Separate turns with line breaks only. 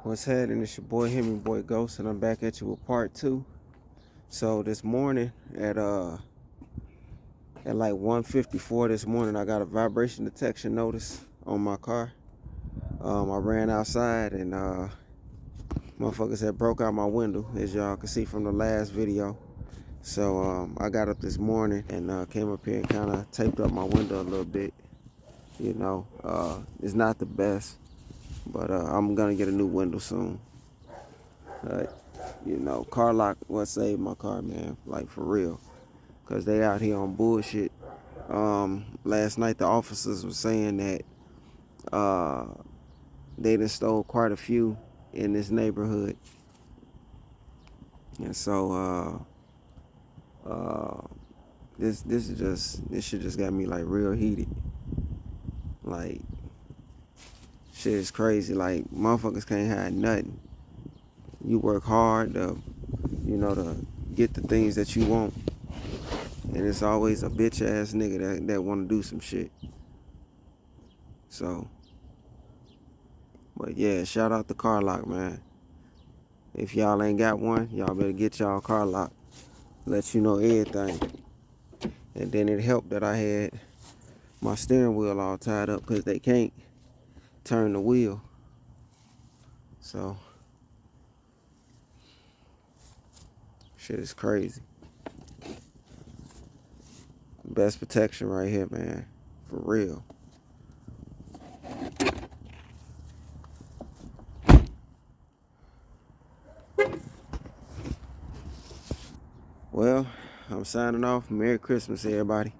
What's happening? It's your boy Hemi Boy Ghost, and I'm back at you with part 2. So this morning at like 1:54 this morning, I got a vibration detection notice on my car. I ran outside and motherfuckers had broke out my window, as y'all can see from the last video. So I got up this morning and came up here and kind of taped up my window a little bit. You know, it's not the best, but I'm gonna get a new window soon. You know, carlock what saved my car, man, like for real, because they out here on bullshit. Last night the officers were saying that they done stole quite a few in this neighborhood, and so this shit just got me like real heated. Like, shit is crazy. Like, motherfuckers can't hide nothing. You work hard to get the things that you want, and it's always a bitch ass nigga that want to do some shit. So, but yeah, shout out to carlock, man. If y'all ain't got one, y'all better get y'all carlock. Let you know everything. And then it helped that I had my steering wheel all tied up because they can't turn the wheel. So, shit is crazy. Best protection right here, man. For real. Well, I'm signing off. Merry Christmas, everybody.